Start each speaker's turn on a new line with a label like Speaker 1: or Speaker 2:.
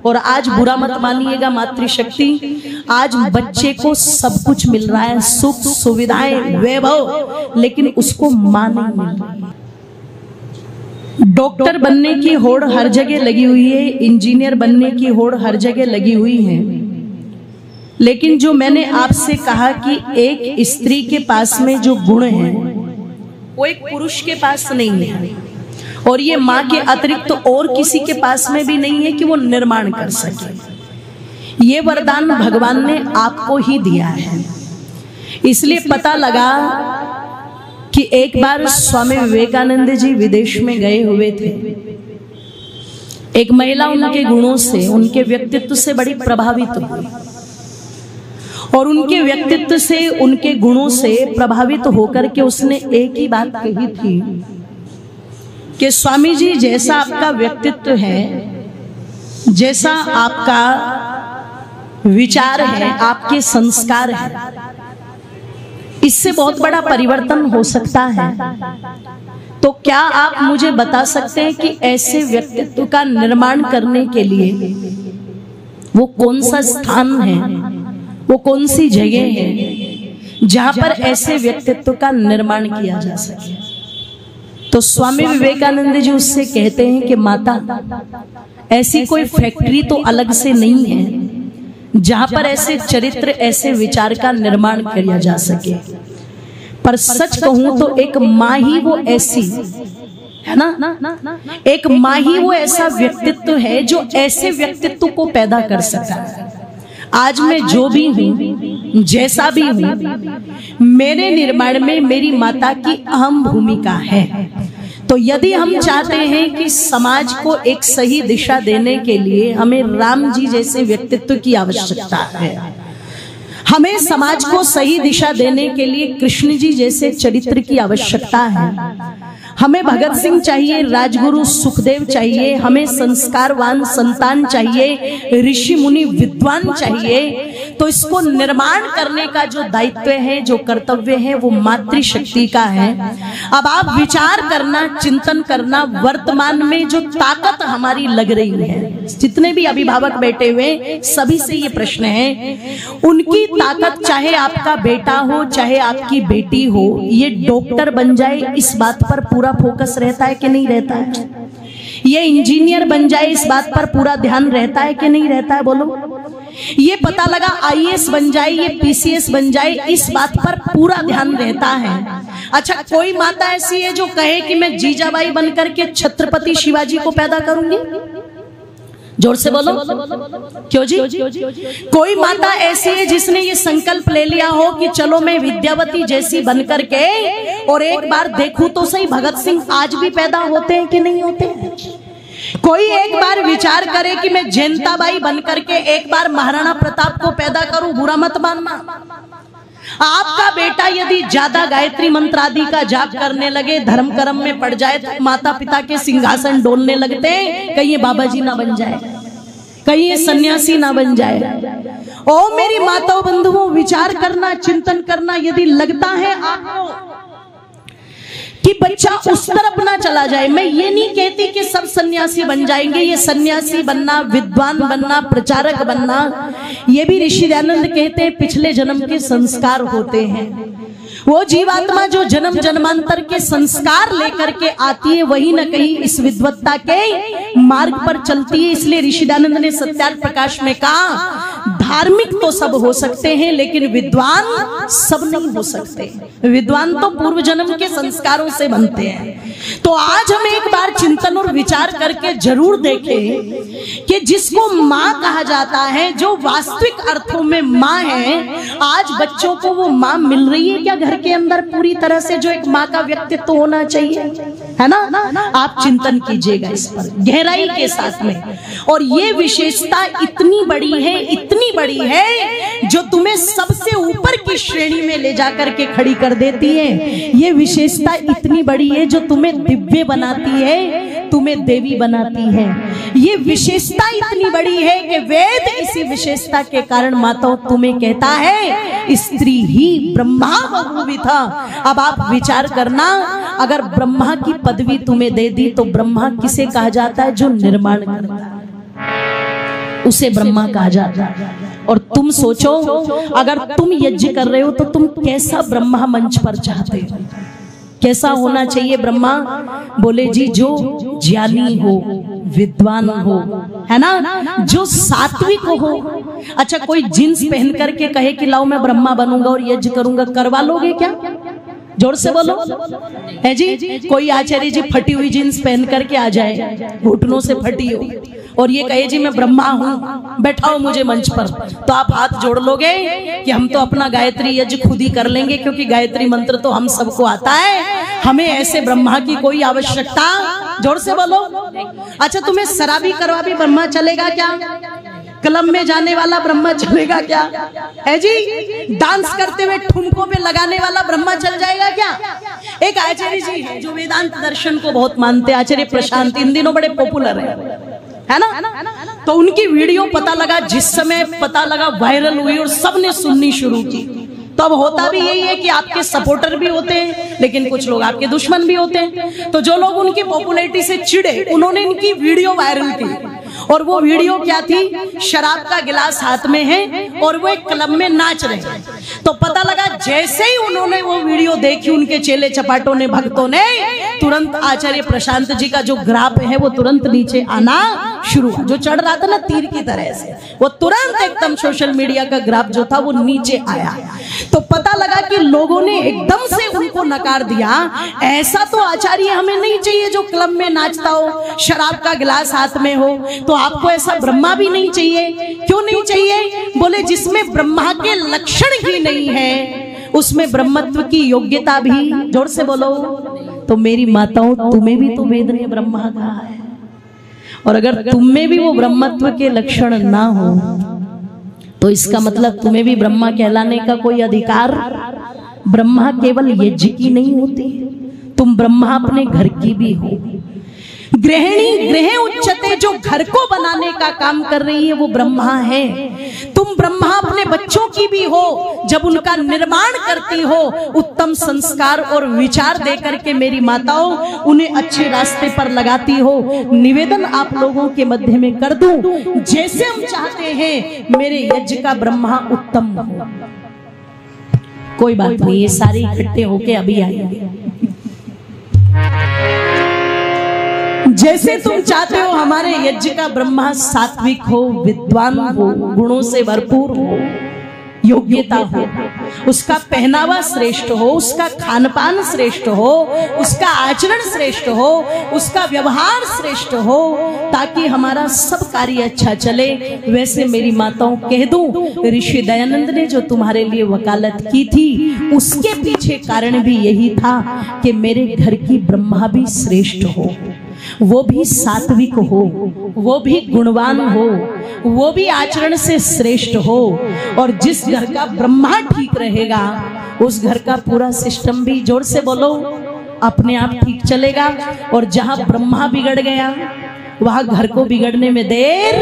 Speaker 1: और आज बुरा मत मानिएगा मातृशक्ति, आज बच्चे को सब कुछ मिल रहा है, सुख सुविधाएं वैभव, लेकिन उसको मां नहीं मिल रही। डॉक्टर बनने की होड़ हर जगह लगी हुई है, इंजीनियर बनने की होड़ हर जगह लगी हुई है, लेकिन जो मैंने आपसे कहा कि एक स्त्री के पास में जो गुण है वो एक पुरुष के पास नहीं है, और ये माँ के अतिरिक्त तो और किसी के पास में भी नहीं है कि वो निर्माण कर सके। ये वरदान भगवान ने आपको ही दिया है। इसलिए पता लगा कि एक बार स्वामी विवेकानंद जी विदेश में गए हुए थे। एक महिला उनके गुणों से, उनके व्यक्तित्व से बड़ी प्रभावित हुई, और उनके व्यक्तित्व से, उनके गुणों से प्रभावित होकर के उसने एक ही बात कही थी कि स्वामी जी, जैसा आपका व्यक्तित्व है, जैसा आपका विचार है, आपके संस्कार है, इससे बहुत बड़ा परिवर्तन हो सकता है। तो क्या आप मुझे बता सकते हैं कि ऐसे व्यक्तित्व का निर्माण करने के लिए वो कौन सा स्थान है, वो कौन सी जगह है जहां पर ऐसे व्यक्तित्व का निर्माण किया जा सके? तो स्वामी विवेकानंद जी उससे कहते हैं कि माता, ऐसी कोई फैक्ट्री तो अलग से नहीं है जहां पर ऐसे चरित्र, ऐसे विचार का निर्माण किया जा सके, पर सच कहूं तो एक माँ ही वो ऐसी है ना, एक माँ ही वो ऐसा व्यक्तित्व है जो ऐसे व्यक्तित्व को पैदा कर सकता है। आज मैं जो भी हूं, जैसा भी हूं, मेरे निर्माण में मेरी माता की अहम भूमिका है। तो यदि हम चाहते हैं कि समाज को एक सही दिशा देने के लिए हमें राम जी जैसे व्यक्तित्व की आवश्यकता है, हमें समाज को सही दिशा देने के लिए कृष्ण जी जैसे चरित्र की आवश्यकता है, हमें भगत सिंह चाहिए, राजगुरु सुखदेव चाहिए, हमें संस्कारवान संतान चाहिए, ऋषि मुनि विद्वान चाहिए। तो इसको निर्माण करने का जो दायित्व है, जो कर्तव्य है, वो मातृशक्ति का है। अब आप विचार करना, चिंतन करना, वर्तमान में जो ताकत हमारी लग रही है, जितने भी अभिभावक बैठे हुए सभी से ये प्रश्न है, उनकी ताकत, चाहे आपका बेटा हो, चाहे आपकी बेटी हो, ये डॉक्टर बन जाए, इस बात पर पूरा फोकस रहता है कि नहीं रहता है? ये इंजीनियर बन जाए, इस बात पर पूरा ध्यान रहता है कि नहीं रहता है? बोलो। ये पता लगा आईएएस बन जाए, ये पीसीएस बन जाए, इस बात पर पूरा ध्यान रहता है। अच्छा, कोई माता ऐसी है जो कहे कि मैं जीजाबाई बनकर के छत्रपति शिवाजी को पैदा करूंगी? जोर से बोलो, क्यों जी? कोई माता ऐसी है जिसने ये संकल्प ले लिया हो कि चलो मैं विद्यावती जैसी बनकर के, और एक बार देखूं तो सही भगत सिंह आज भी पैदा होते हैं कि नहीं होते हैं? कोई एक बार विचार करे कि मैं जयंताबाई बनकर के एक बार महाराणा प्रताप को पैदा करूं, बुरा मत मानना। आपका बेटा यदि ज्यादा गायत्री मंत्र आदि का जाप करने लगे, धर्म कर्म में पड़ जाए, तो माता पिता के सिंहासन डोलने लगते हैं, कहीं ये बाबा जी ना बन जाए, कहीं ये सन्यासी ना बन जाए। ओ मेरी माताओं बंधुओं, विचार करना, चिंतन करना। यदि लगता है आपको कि बच्चा उस तरफ ना चला जाए, मैं ये नहीं कहती कि सब सन्यासी बन जाएंगे। ये सन्यासी बनना, विद्वान बनना, प्रचारक बनना, ये भी ऋषि दयानंद कहते हैं पिछले जन्म के संस्कार होते हैं। वो जीवात्मा जो जन्म जन्मांतर के संस्कार लेकर के आती है, वही न कहीं इस विद्वत्ता के मार्ग पर चलती है। इसलिए ऋषि दयानंद ने सत्यार्थ प्रकाश में कहा, धार्मिक तो सब हो सकते हैं, लेकिन विद्वान सब नहीं हो सकते। विद्वान तो पूर्व जन्म के संस्कारों से बनते हैं। तो आज हम एक बार चिंतन और विचार करके जरूर देखें कि जिसको माँ कहा जाता है, जो वास्तविक अर्थों में माँ है, आज बच्चों को वो माँ मिल रही है क्या घर के अंदर पूरी तरह से, जो एक माँ का व्यक्तित्व होना चाहिए, है ना? आप चिंतन कीजिएगा इस पर गहराई के साथ में। और ये विशेषता इतनी बड़ी है, इतनी बड़ी है, जो तुम्हें सबसे ऊपर की श्रेणी में ले जाकर के खड़ी कर देती है। ये विशेषता इतनी बड़ी है जो तुम्हें दिव्य बनाती है, तुम्हें देवी बनाती है। ये विशेषता इतनी बड़ी है कि वेद इसी विशेषता के कारण माताओं तुम्हें कहता है, स्त्री ही ब्रह्मा बहुविधा। अब आप विचार करना, अगर ब्रह्मा की पदवी तुम्हें दे दी, तो ब्रह्मा किसे कहा जाता है? जो निर्माण करता है। उसे ब्रह्मा कहा जाता है। और तुम सोचो, अगर तुम यज्ञ कर रहे हो तो तुम कैसा ब्रह्मा मंच पर चाहते हो, कैसा होना चाहिए ब्रह्मा? बोले जी जो ज्ञानी हो, विद्वान हो, है ना, जो सात्विक हो। अच्छा, कोई जींस पहन करके कहे कि लाओ मैं ब्रह्मा बनूंगा और यज्ञ करूंगा, करवा लोगे क्या? जोर से बोलो, है जी? कोई आचार्य जी फटी हुई जींस पहन करके आ जाए, घुटनों से फटी हो, और ये कहे जी मैं ब्रह्मा हूं, बैठाओ मुझे मंच पर, तो आप हाथ जोड़ लोगे कि हम तो अपना गायत्री यज्ञ खुद ही कर लेंगे, क्योंकि गायत्री मंत्र तो हम सबको आता है, हमें ऐसे ब्रह्मा की कोई आवश्यकता? जोर से बोलो। अच्छा, तुम्हें शराबी करवाबी ब्रह्मा चलेगा क्या? क्लब में जाने वाला ब्रह्मा चलेगा क्या? है जी? डांस करते हुए ठुमकों पे लगाने वाला ब्रह्मा चल जाएगा क्या? एक आचार्य जी है जो वेदांत दर्शन को बहुत मानते हैं, आचार्य प्रशांत, इन दिनों बड़े पॉपुलर है ना? तो उनकी वीडियो पता लगा, जिस समय पता लगा वायरल हुई और सबने सुननी शुरू की। तो अब होता भी यही है कि आपके सपोर्टर भी होते हैं, लेकिन कुछ लोग आपके दुश्मन भी होते हैं। तो जो लोग उनकी पॉपुलैरिटी से चिढ़े, उन्होंने इनकी वीडियो वायरल की, और वो वीडियो क्या थी? शराब का गिलास हाथ में है और वो एक क्लब में नाच रहे हैं। तो पता लगा जैसे ही उन्होंने वो वीडियो देखी, उनके चेले चपाटों ने, भक्तों ने, तुरंत आचार्य प्रशांत जी का जो ग्राफ है वो तुरंत नीचे आना शुरू हुआ। जो चढ़ रहा था ना तीर की तरह से, वो तुरंत एकदम सोशल मीडिया का ग्राफ जो था वो नीचे आया। तो पता लगा कि लोगों ने एकदम से उनको नकार दिया। ऐसा तो आचार्य हमें नहीं चाहिए जो क्लब में नाचता हो, शराब का गिलास हाथ में हो। तो आपको ऐसा ब्रह्मा भी नहीं चाहिए। क्यों नहीं चाहिए? बोले जिसमें ब्रह्मा के लक्षण ही नहीं है, उसमें ब्रह्मत्व की योग्यता भी, जोर से बोलो। तो मेरी माताओं, तुम्हें भी तो वेद ने ब्रह्मा कहा है, और अगर तुम में भी वो ब्रह्मत्व के लक्षण ना हो तो इसका मतलब तुम्हें भी ब्रह्मा कहलाने का कोई अधिकार? ब्रह्मा केवल यज्ञ की नहीं होती, तुम ब्रह्मा अपने घर की भी हो। गृहिणी गृह उच्चते, जो घर को बनाने का काम कर रही है वो ब्रह्मा है। तुम ब्रह्मा अपने बच्चों की भी हो, जब उनका निर्माण करती हो, उत्तम संस्कार और विचार देकर के मेरी माताओं उन्हें अच्छे रास्ते पर लगाती हो। निवेदन आप लोगों के मध्य में कर दूं, जैसे हम चाहते हैं मेरे यज्ञ का ब्रह्मा उत्तम हो। कोई बात नहीं, ये सारे इकट्ठे होके अभी आएंगे। जैसे तुम चाहते हो हमारे यज्ञ का ब्रह्मा सात्विक हो, विद्वान हो, गुणों से भरपूर हो, योग्यता हो, उसका पहनावा श्रेष्ठ हो, उसका खानपान श्रेष्ठ हो, उसका आचरण श्रेष्ठ हो, उसका व्यवहार श्रेष्ठ हो, ताकि हमारा सब कार्य अच्छा चले। वैसे मेरी माताओं कह दूं, ऋषि दयानंद ने जो तुम्हारे लिए वकालत की थी, उसके पीछे कारण भी यही था कि मेरे घर की ब्रह्मा भी श्रेष्ठ हो, वो भी सात्विक हो, वो भी गुणवान हो, वो भी आचरण से श्रेष्ठ हो। और जिस घर का ब्रह्मा ठीक रहेगा, उस घर का पूरा सिस्टम भी, जोर से बोलो, अपने आप ठीक चलेगा। और जहां ब्रह्मा बिगड़ गया, वहां घर को बिगड़ने में देर